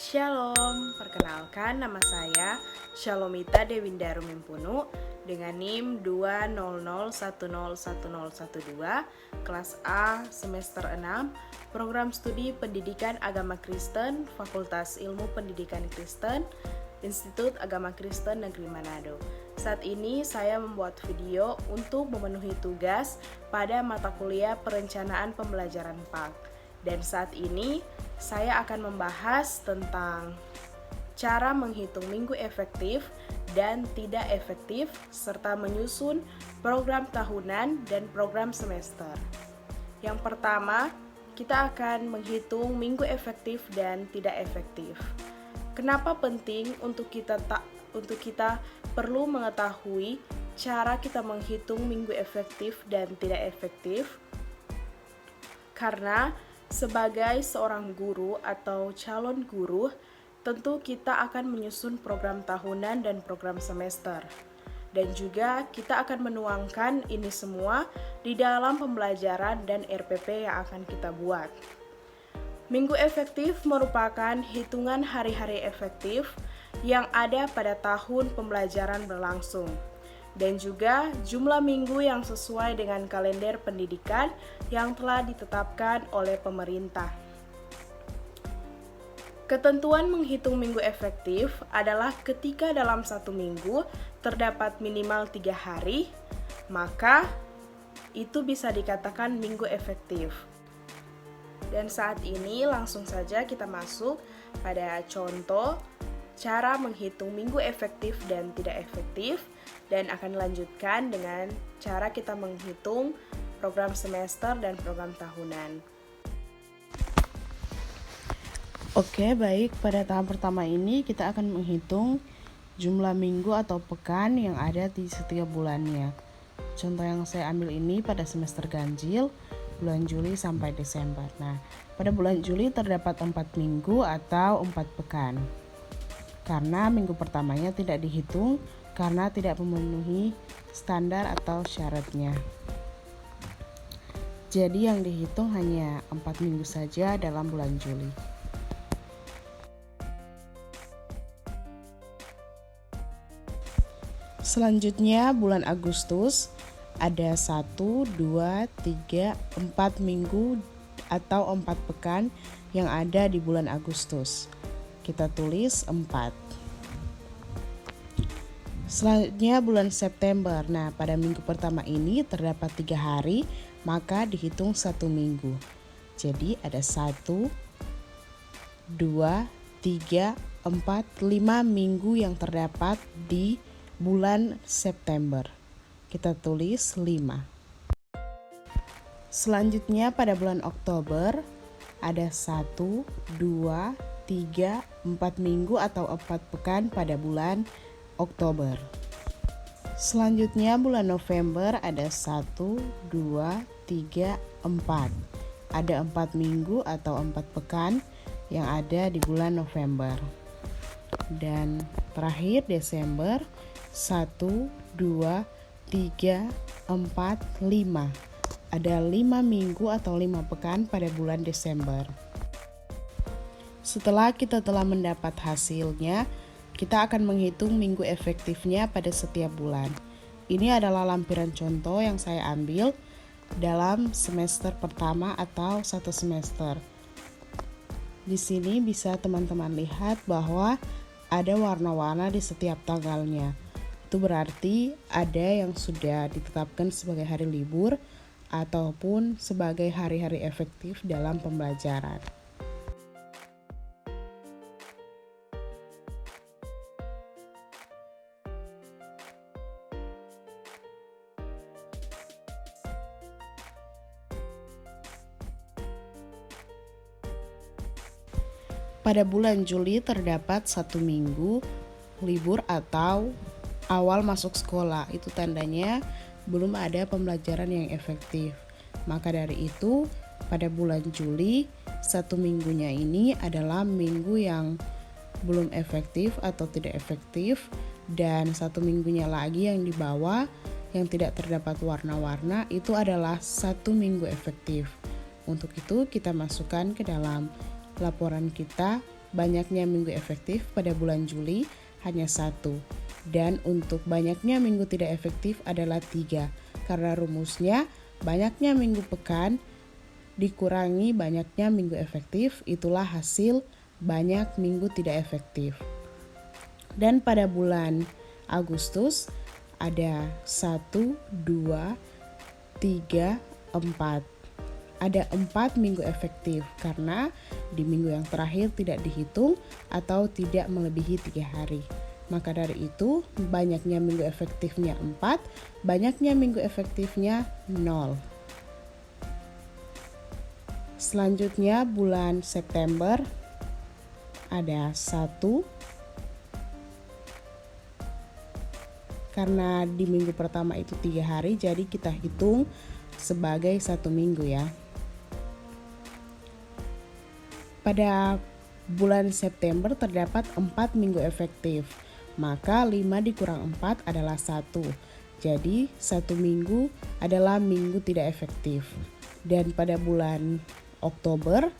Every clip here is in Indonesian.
Shalom, perkenalkan nama saya Shalomita Dewindaru Mimpunu dengan NIM 200101012, kelas A, semester 6, program studi Pendidikan Agama Kristen, Fakultas Ilmu Pendidikan Kristen, Institut Agama Kristen Negeri Manado. Saat ini saya membuat video untuk memenuhi tugas pada mata kuliah Perencanaan Pembelajaran PAK. Dan saat ini saya akan membahas tentang cara menghitung minggu efektif dan tidak efektif serta menyusun program tahunan dan program semester. Yang pertama, kita akan menghitung minggu efektif dan tidak efektif. Kenapa penting untuk kita perlu mengetahui cara kita menghitung minggu efektif dan tidak efektif? Karena sebagai seorang guru atau calon guru, tentu kita akan menyusun program tahunan dan program semester. Dan juga kita akan menuangkan ini semua di dalam pembelajaran dan RPP yang akan kita buat. Minggu efektif merupakan hitungan hari-hari efektif yang ada pada tahun pembelajaran berlangsung, dan juga jumlah minggu yang sesuai dengan kalender pendidikan yang telah ditetapkan oleh pemerintah. Ketentuan menghitung minggu efektif adalah ketika dalam satu minggu terdapat minimal 3 hari, maka itu bisa dikatakan minggu efektif. Dan saat ini langsung saja kita masuk pada contoh cara menghitung minggu efektif dan tidak efektif, dan akan dilanjutkan dengan cara kita menghitung program semester dan program tahunan. Oke, baik. Pada tahap pertama ini kita akan menghitung jumlah minggu atau pekan yang ada di setiap bulannya. Contoh yang saya ambil ini pada semester ganjil, bulan Juli sampai Desember. Nah, pada bulan Juli terdapat 4 minggu atau 4 pekan. Karena minggu pertamanya tidak dihitung karena tidak memenuhi standar atau syaratnya. Jadi yang dihitung hanya 4 minggu saja dalam bulan Juli. Selanjutnya bulan Agustus ada 1, 2, 3, 4 minggu atau 4 pekan yang ada di bulan Agustus. Kita tulis 4. Selanjutnya bulan September. Nah, pada minggu pertama ini terdapat 3 hari, maka dihitung 1 minggu. Jadi ada 1, 2, 3, 4, 5 minggu yang terdapat di bulan September. Kita tulis 5. Selanjutnya pada bulan Oktober ada 1, 2, 3, 4 minggu atau 4 pekan pada bulan Oktober. Selanjutnya bulan November ada 1, 2, 3, 4. Ada 4 minggu atau 4 pekan yang ada di bulan November. Dan terakhir Desember 1, 2, 3, 4, 5. Ada 5 minggu atau 5 pekan pada bulan Desember. Setelah kita telah mendapat hasilnya, kita akan menghitung minggu efektifnya pada setiap bulan. Ini adalah lampiran contoh yang saya ambil dalam semester pertama atau 1 semester. Di sini bisa teman-teman lihat bahwa ada warna-warna di setiap tanggalnya. Itu berarti ada yang sudah ditetapkan sebagai hari libur ataupun sebagai hari-hari efektif dalam pembelajaran. Pada bulan Juli terdapat 1 minggu libur atau awal masuk sekolah. Itu tandanya belum ada pembelajaran yang efektif. Maka dari itu, pada bulan Juli, 1 minggunya ini adalah minggu yang belum efektif atau tidak efektif, dan 1 minggunya lagi yang di bawah yang tidak terdapat warna-warna itu adalah 1 minggu efektif. Untuk itu kita masukkan ke dalam laporan kita banyaknya minggu efektif pada bulan Juli hanya 1. Dan untuk banyaknya minggu tidak efektif adalah 3. Karena rumusnya banyaknya minggu pekan dikurangi banyaknya minggu efektif, itulah hasil banyak minggu tidak efektif. Dan pada bulan Agustus ada 1, 2, 3, 4. Ada 4 minggu efektif karena di minggu yang terakhir tidak dihitung atau tidak melebihi 3 hari. Maka dari itu banyaknya minggu efektifnya 4, banyaknya minggu efektifnya 0. Selanjutnya bulan September ada 1. Karena di minggu pertama itu 3 hari, jadi kita hitung sebagai 1 minggu ya. Pada bulan September terdapat 4 minggu efektif, maka 5 dikurang 4 adalah 1. Jadi 1 minggu adalah minggu tidak efektif. Dan pada bulan Oktober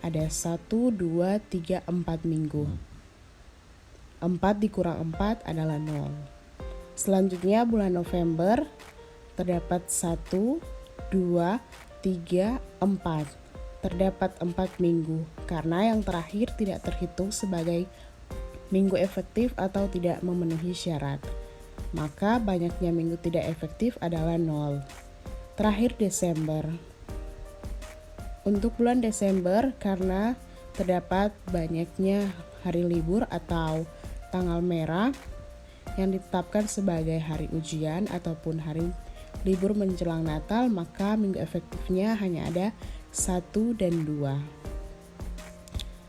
ada 1, 2, 3, 4 minggu. 4 dikurang 4 adalah 0. Selanjutnya bulan November terdapat 1, 2, 3, 4. Terdapat 4 minggu karena yang terakhir tidak terhitung sebagai minggu efektif atau tidak memenuhi syarat. Maka banyaknya minggu tidak efektif adalah 0. Terakhir Desember. Untuk bulan Desember karena terdapat banyaknya hari libur atau tanggal merah yang ditetapkan sebagai hari ujian ataupun hari libur menjelang Natal, maka minggu efektifnya hanya ada 1 dan 2.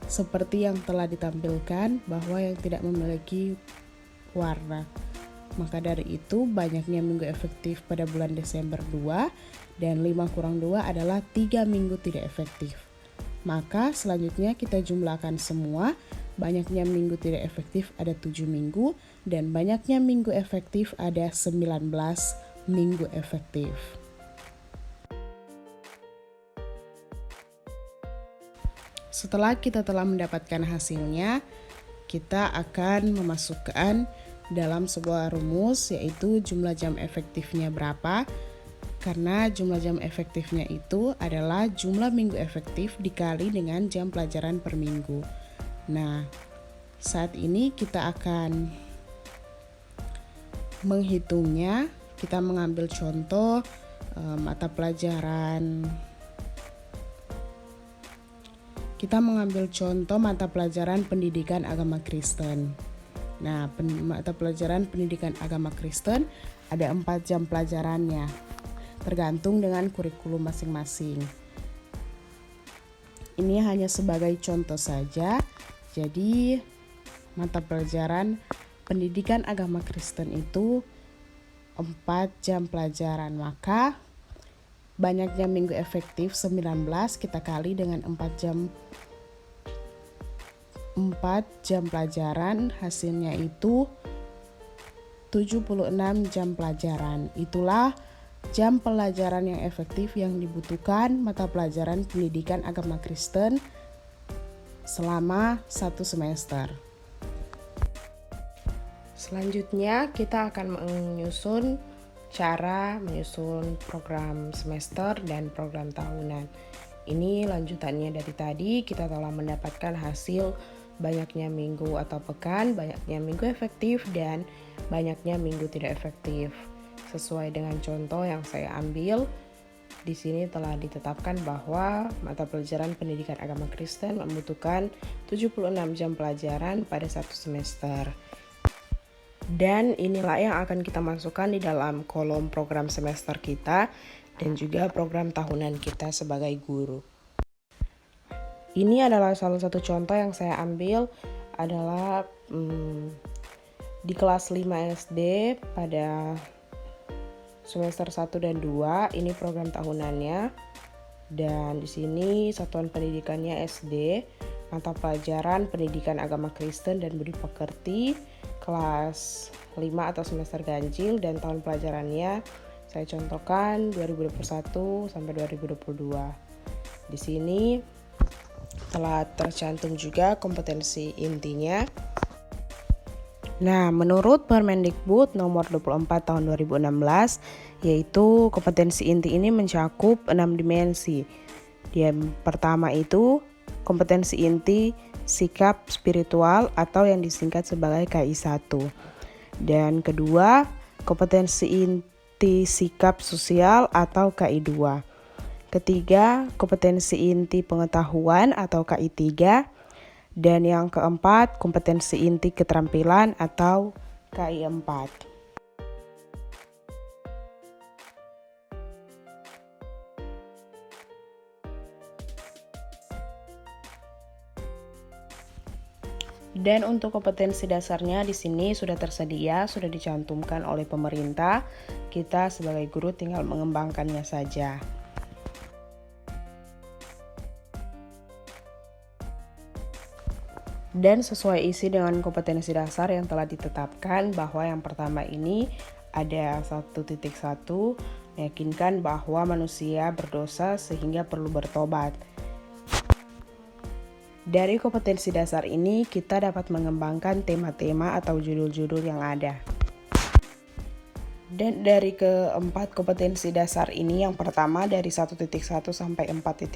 Seperti yang telah ditampilkan bahwa yang tidak memiliki warna. Maka dari itu banyaknya minggu efektif pada bulan Desember 2 dan 5 kurang 2 adalah 3 minggu tidak efektif. Maka selanjutnya kita jumlahkan semua. Banyaknya minggu tidak efektif ada 7 minggu dan banyaknya minggu efektif ada 19 minggu efektif. Setelah kita telah mendapatkan hasilnya, kita akan memasukkan dalam sebuah rumus yaitu jumlah jam efektifnya berapa. Karena jumlah jam efektifnya itu adalah jumlah minggu efektif dikali dengan jam pelajaran per minggu. Nah, saat ini kita akan menghitungnya. Kita mengambil contoh mata pelajaran. Kita mengambil contoh mata pelajaran pendidikan agama Kristen. Nah, mata pelajaran pendidikan agama Kristen ada 4 jam pelajarannya, tergantung dengan kurikulum masing-masing. Ini hanya sebagai contoh saja. Jadi, mata pelajaran pendidikan agama Kristen itu 4 jam pelajaran, maka banyaknya minggu efektif 19 kita kali dengan 4 jam pelajaran, hasilnya itu 76 jam pelajaran. Itulah jam pelajaran yang efektif yang dibutuhkan mata pelajaran pendidikan agama Kristen selama 1 semester. Selanjutnya kita akan menyusun program semester dan program tahunan. Ini lanjutannya dari tadi, kita telah mendapatkan hasil banyaknya minggu atau pekan, banyaknya minggu efektif, dan banyaknya minggu tidak efektif. Sesuai dengan contoh yang saya ambil, di sini telah ditetapkan bahwa mata pelajaran pendidikan agama Kristen membutuhkan 76 jam pelajaran pada 1 semester. Dan inilah yang akan kita masukkan di dalam kolom program semester kita dan juga program tahunan kita sebagai guru. Ini adalah salah satu contoh yang saya ambil adalah di kelas 5 SD pada semester 1 dan 2. Ini program tahunannya. Dan di sini satuan pendidikannya SD, mata pelajaran pendidikan agama Kristen dan budi pekerti, kelas 5 atau semester ganjil, dan tahun pelajarannya saya contohkan 2021 sampai 2022. Di sini Telah tercantum juga kompetensi intinya. Nah, menurut Permendikbud nomor 24 tahun 2016, yaitu kompetensi inti ini mencakup 6 dimensi. Yang pertama itu kompetensi inti sikap spiritual atau yang disingkat sebagai KI1. Dan kedua, kompetensi inti sikap sosial atau KI2. Ketiga, kompetensi inti pengetahuan atau KI3. Dan yang keempat, kompetensi inti keterampilan atau KI4. Dan untuk kompetensi dasarnya di sini sudah tersedia, sudah dicantumkan oleh pemerintah. Kita sebagai guru tinggal mengembangkannya saja. Dan sesuai isi dengan kompetensi dasar yang telah ditetapkan bahwa yang pertama ini ada 1.1 meyakinkan bahwa manusia berdosa sehingga perlu bertobat. Dari kompetensi dasar ini kita dapat mengembangkan tema-tema atau judul-judul yang ada. Dan dari keempat kompetensi dasar ini, yang pertama dari 1.1 sampai 4.1,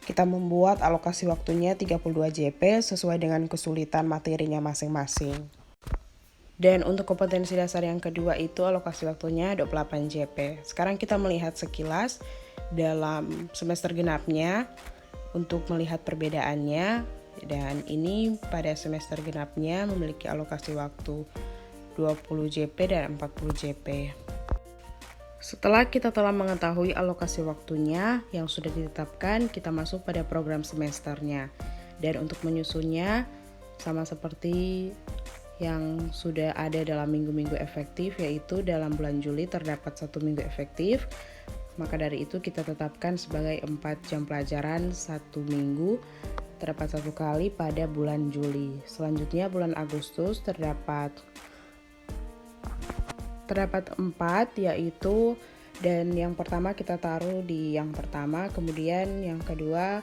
kita membuat alokasi waktunya 32 JP sesuai dengan kesulitan materinya masing-masing. Dan untuk kompetensi dasar yang kedua itu alokasi waktunya 28 JP. Sekarang kita melihat sekilas dalam semester genapnya untuk melihat perbedaannya. Dan ini pada semester genapnya memiliki alokasi waktu 20 JP dan 40 JP. Setelah kita telah mengetahui alokasi waktunya yang sudah ditetapkan, kita masuk pada program semesternya. Dan untuk menyusunnya sama seperti yang sudah ada dalam minggu-minggu efektif, yaitu dalam bulan Juli terdapat 1 minggu efektif. Maka dari itu kita tetapkan sebagai 4 jam pelajaran 1 minggu, terdapat 1 kali pada bulan Juli. Selanjutnya bulan Agustus terdapat 4, yaitu, dan yang pertama kita taruh di yang pertama, kemudian yang kedua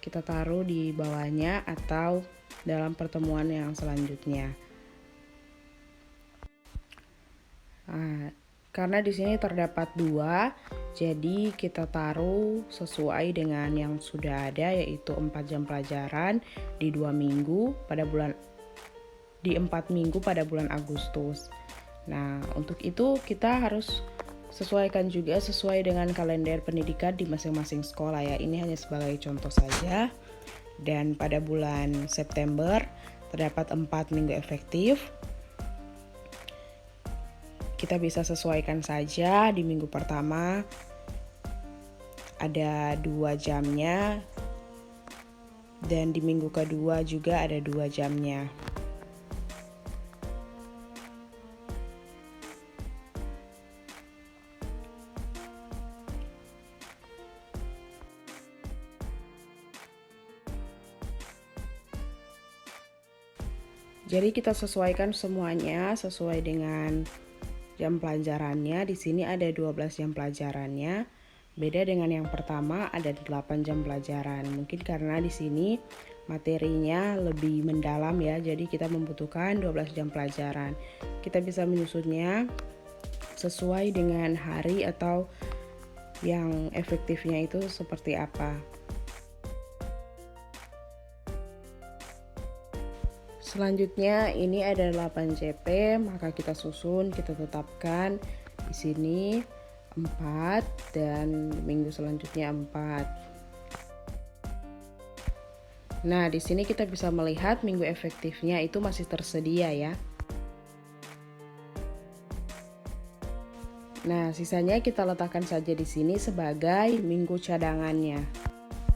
kita taruh di bawahnya atau dalam pertemuan yang selanjutnya. Nah, karena di sini terdapat 2, jadi kita taruh sesuai dengan yang sudah ada, yaitu 4 jam pelajaran di 4 minggu pada bulan Agustus. Nah, untuk itu kita harus sesuaikan juga sesuai dengan kalender pendidikan di masing-masing sekolah ya. Ini hanya sebagai contoh saja. Dan pada bulan September terdapat 4 minggu efektif. Kita bisa sesuaikan saja di minggu pertama ada 2 jamnya. Dan di minggu kedua juga ada 2 jamnya. Jadi kita sesuaikan semuanya sesuai dengan jam pelajarannya. Di sini ada 12 jam pelajarannya. Beda dengan yang pertama ada 8 jam pelajaran. Mungkin karena di sini materinya lebih mendalam ya. Jadi kita membutuhkan 12 jam pelajaran. Kita bisa menyusunnya sesuai dengan hari atau yang efektifnya itu seperti apa. Selanjutnya ini ada 8 JP, maka kita susun, kita tetapkan di sini 4 dan minggu selanjutnya 4. Nah, di sini kita bisa melihat minggu efektifnya itu masih tersedia ya. Nah, sisanya kita letakkan saja di sini sebagai minggu cadangannya.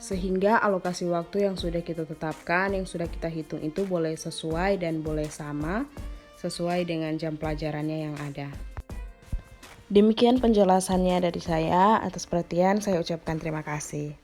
Sehingga alokasi waktu yang sudah kita tetapkan, yang sudah kita hitung itu boleh sesuai dan boleh sama sesuai dengan jam pelajarannya yang ada. Demikian penjelasannya dari saya. Atas perhatian saya ucapkan terima kasih.